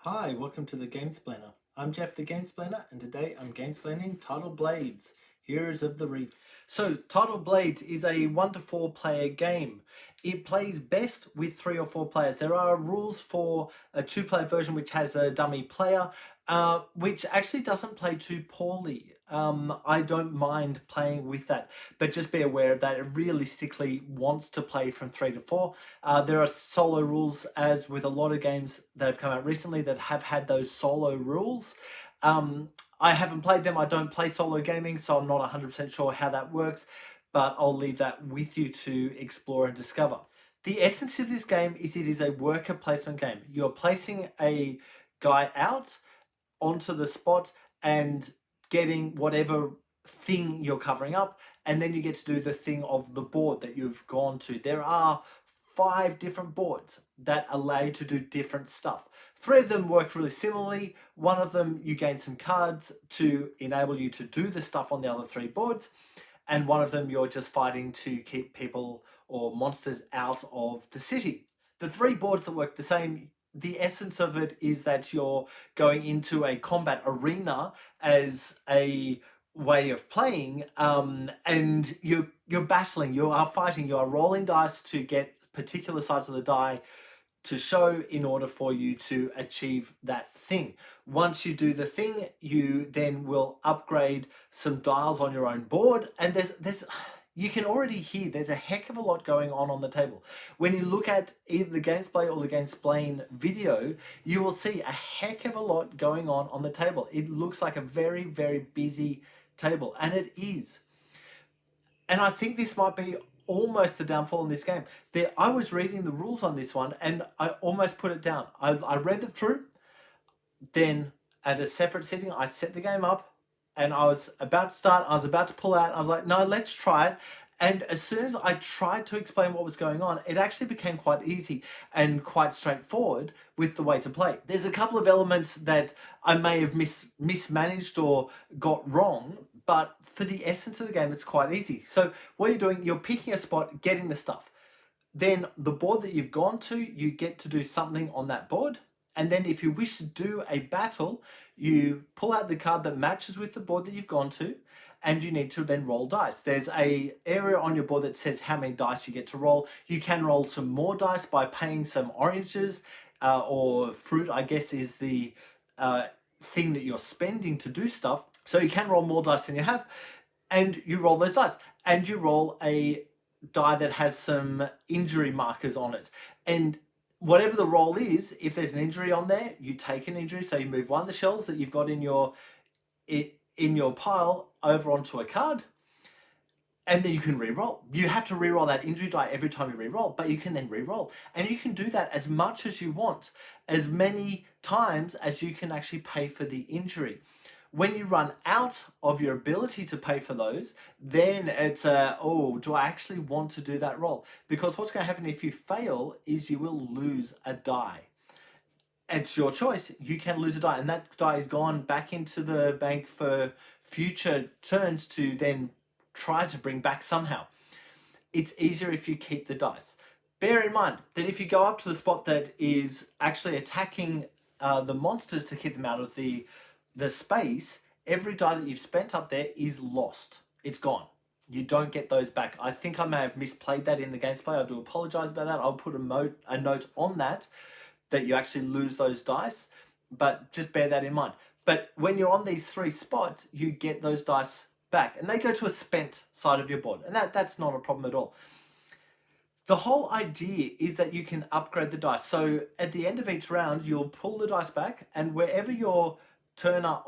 Hi, welcome to the Gamesplainer. I'm Jeff the Gamesplainer, and today I'm gamesplaining Tidal Blades, Heroes of the Reef. So, Tidal Blades is a 1 to 4 player game. It plays best with 3 or 4 players. There are rules for a 2-player version which has a dummy player, which actually doesn't play too poorly. I don't mind playing with that, but just be aware that it realistically wants to play from 3 to 4. There are solo rules, as with a lot of games that have come out recently that have had those solo rules. I haven't played them. I don't play solo gaming, so I'm not 100% sure how that works, but I'll leave that with you to explore and discover. The essence of this game is it is a worker placement game. You're placing a guy out onto the spot and getting whatever thing you're covering up, and then you get to do the thing of the board that you've gone to. There are 5 different boards that allow you to do different stuff. 3 of them work really similarly. One of them you gain some cards to enable you to do the stuff on the other 3 boards, and one of them you're just fighting to keep people or monsters out of the city. The 3 boards that work the same, the essence of it is that you're going into a combat arena as a way of playing, and you're battling, you are fighting, you are rolling dice to get particular sides of the die to show in order for you to achieve that thing. Once you do the thing, you then will upgrade some dials on your own board, and there's you can already hear there's a heck of a lot going on the table. When you look at either the Gamesplay or the Gamesplain video, you will see a heck of a lot going on the table. It looks like a very, very busy table, and it is. And I think this might be almost the downfall in this game. I was reading the rules on this one, and I almost put it down. I read them through, then at a separate sitting, I set the game up, and I was about to start, I was about to pull out, I was like, no, let's try it. And as soon as I tried to explain what was going on, it actually became quite easy and quite straightforward with the way to play. There's a couple of elements that I may have mismanaged or got wrong, but for the essence of the game, it's quite easy. So what you're doing, you're picking a spot, getting the stuff. Then the board that you've gone to, you get to do something on that board. And then if you wish to do a battle, you pull out the card that matches with the board that you've gone to, and you need to then roll dice. There's an area on your board that says how many dice you get to roll. You can roll some more dice by paying some oranges, or fruit, I guess, is the thing that you're spending to do stuff. So you can roll more dice than you have, and you roll those dice. And you roll a die that has some injury markers on it. And whatever the roll is, if there's an injury on there, you take an injury. So you move one of the shells that you've got in your pile over onto a card, and then you can re-roll. You have to re-roll that injury die every time you re-roll, but you can then re-roll. And you can do that as much as you want, as many times as you can actually pay for the injury. When you run out of your ability to pay for those, then it's oh, do I actually want to do that roll? Because what's going to happen if you fail is you will lose a die. It's your choice. You can lose a die, and that die is gone back into the bank for future turns to then try to bring back somehow. It's easier if you keep the dice. Bear in mind that if you go up to the spot that is actually attacking the monsters to keep them out of the space, every die that you've spent up there is lost. It's gone. You don't get those back. I think I may have misplayed that in the gameplay. I do apologize about that. I'll put a note on that you actually lose those dice, but just bear that in mind. But when you're on these 3 spots, you get those dice back, and they go to a spent side of your board, and that's not a problem at all. The whole idea is that you can upgrade the dice. So at the end of each round, you'll pull the dice back, and wherever your turner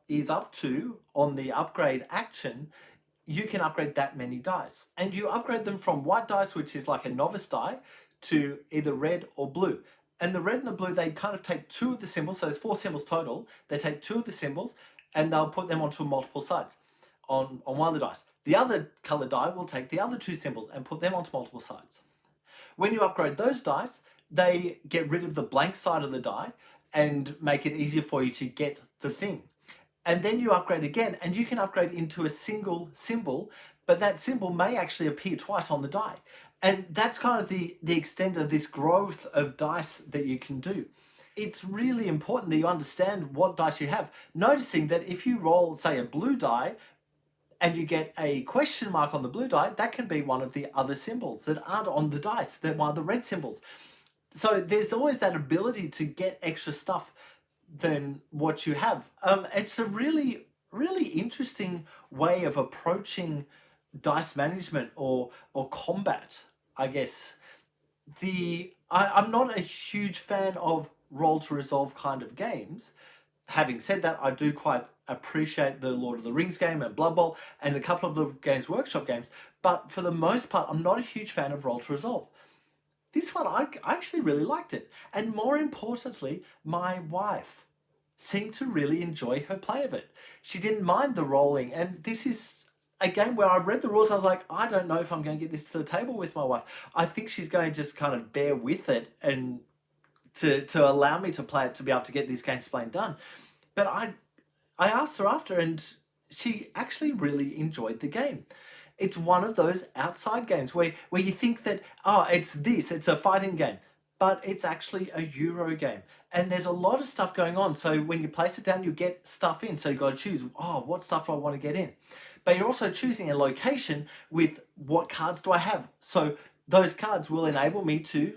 is up to on the upgrade action, you can upgrade that many dice. And you upgrade them from white dice, which is like a novice die, to either red or blue. And the red and the blue, they kind of take 2 of the symbols, so there's 4 symbols total. They take 2 of the symbols, and they'll put them onto multiple sides on one of the dice. The other colored die will take the other 2 symbols and put them onto multiple sides. When you upgrade those dice, they get rid of the blank side of the die and make it easier for you to get the thing. And then you upgrade again, and you can upgrade into a single symbol, but that symbol may actually appear twice on the die. And that's kind of the extent of this growth of dice that you can do. it's really important that you understand what dice you have. Noticing that if you roll, say, a blue die, and you get a question mark on the blue die, that can be one of the other symbols that aren't on the dice. They're one of the red symbols. So there's always that ability to get extra stuff than what you have. It's a really, really interesting way of approaching dice management or combat, I guess. I'm not a huge fan of roll to resolve kind of games. Having said that, I do quite appreciate the Lord of the Rings game and Blood Bowl and a couple of the Games Workshop games, but for the most part, I'm not a huge fan of roll to resolve. This one, I actually really liked it. And more importantly, my wife seemed to really enjoy her play of it. She didn't mind the rolling, and this is a game where I read the rules, I was like, I don't know if I'm going to get this to the table with my wife. I think she's going to just kind of bear with it and to allow me to play it to be able to get these games playing done. But I asked her after, and she actually really enjoyed the game. It's one of those outside games where you think that, oh, it's a fighting game. But it's actually a Euro game. And there's a lot of stuff going on. So when you place it down, you get stuff in. So you've got to choose, oh, what stuff do I want to get in? But you're also choosing a location with what cards do I have? So those cards will enable me to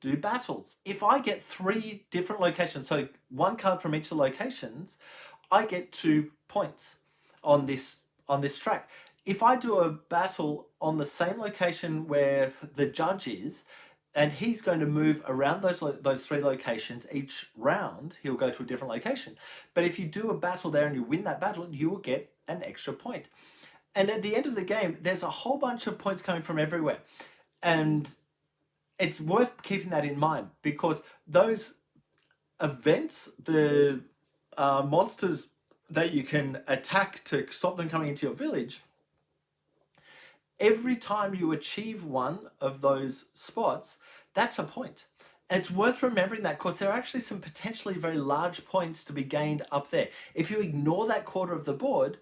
do battles. If I get 3 different locations, so 1 card from each of the locations, I get 2 points on this track. If I do a battle on the same location where the judge is, and he's going to move around those 3 locations each round, he'll go to a different location. But if you do a battle there and you win that battle, you will get an extra point. And at the end of the game, there's a whole bunch of points coming from everywhere. And it's worth keeping that in mind, because those events, the monsters that you can attack to stop them coming into your village, every time you achieve one of those spots, that's a point. And it's worth remembering that, because there are actually some potentially very large points to be gained up there. If you ignore that quarter of the board,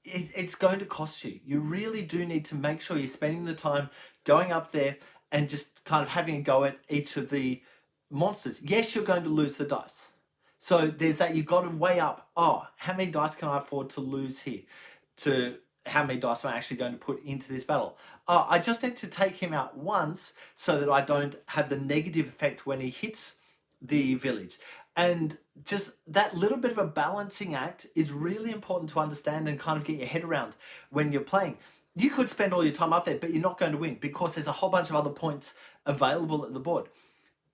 it's going to cost you. You really do need to make sure you're spending the time going up there and just kind of having a go at each of the monsters. Yes, you're going to lose the dice. So there's that, you've got to weigh up, oh, how many dice can I afford to lose here? To how many dice am I actually going to put into this battle? I just need to take him out once so that I don't have the negative effect when he hits the village. And just that little bit of a balancing act is really important to understand and kind of get your head around when you're playing. You could spend all your time up there, but you're not going to win because there's a whole bunch of other points available at the board.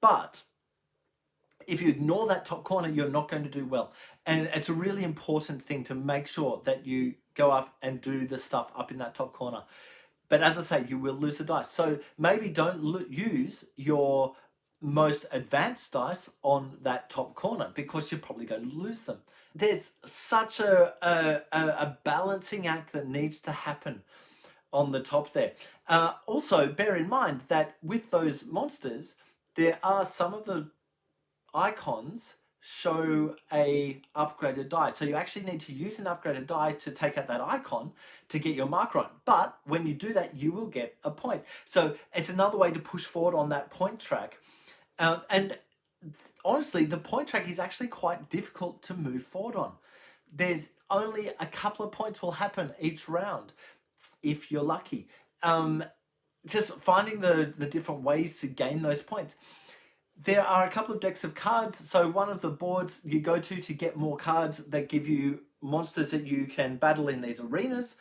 But if you ignore that top corner, you're not going to do well. And it's a really important thing to make sure that you go up and do the stuff up in that top corner. But as I say, you will lose the dice. So maybe don't use your most advanced dice on that top corner, because you're probably going to lose them. There's such a balancing act that needs to happen on the top there. Also, bear in mind that with those monsters, there are some of the icons show a upgraded die. So you actually need to use an upgraded die to take out that icon to get your marker on. But when you do that, you will get a point. So it's another way to push forward on that point track. And honestly, the point track is actually quite difficult to move forward on. There's only a couple of points will happen each round, if you're lucky. Just finding the different ways to gain those points. There are a couple of decks of cards. So one of the boards you go to get more cards that give you monsters that you can battle in these arenas.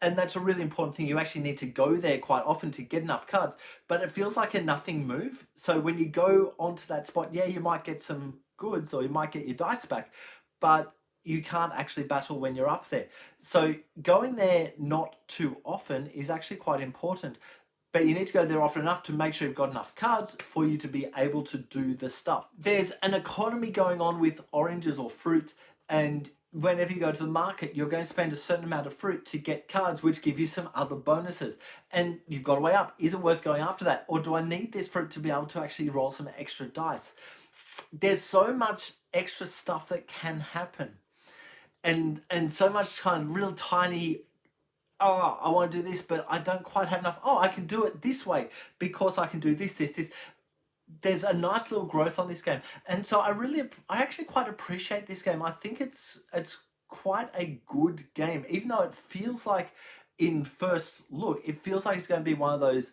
And that's a really important thing. You actually need to go there quite often to get enough cards. But it feels like a nothing move. So when you go onto that spot, yeah, you might get some goods or you might get your dice back. But you can't actually battle when you're up there. So going there not too often is actually quite important. But you need to go there often enough to make sure you've got enough cards for you to be able to do the stuff. There's an economy going on with oranges or fruit, and whenever you go to the market, you're going to spend a certain amount of fruit to get cards, which give you some other bonuses. And you've got to weigh up, is it worth going after that? Or do I need this fruit to be able to actually roll some extra dice? There's so much extra stuff that can happen. And so much kind of real tiny, oh, I want to do this, but I don't quite have enough. Oh, I can do it this way because I can do this. there's a nice little growth on this game, and so I actually quite appreciate this game. I think it's quite a good game, even though it feels like, in first look, it feels like it's going to be one of those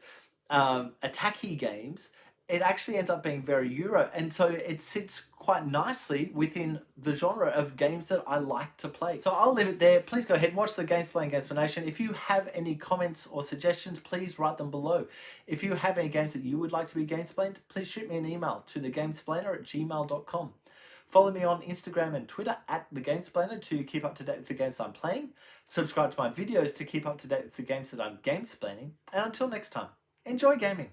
attacky games. It actually ends up being very Euro, and so it sits quite nicely within the genre of games that I like to play. So I'll leave it there. Please go ahead and watch the Gamesplay and Gamesplanation. If you have any comments or suggestions, please write them below. If you have any games that you would like to be Gamesplained, please shoot me an email to thegamesplainer@gmail.com. Follow me on Instagram and Twitter @thegamesplainer to keep up to date with the games I'm playing. Subscribe to my videos to keep up to date with the games that I'm gamesplaining. And until next time, enjoy gaming.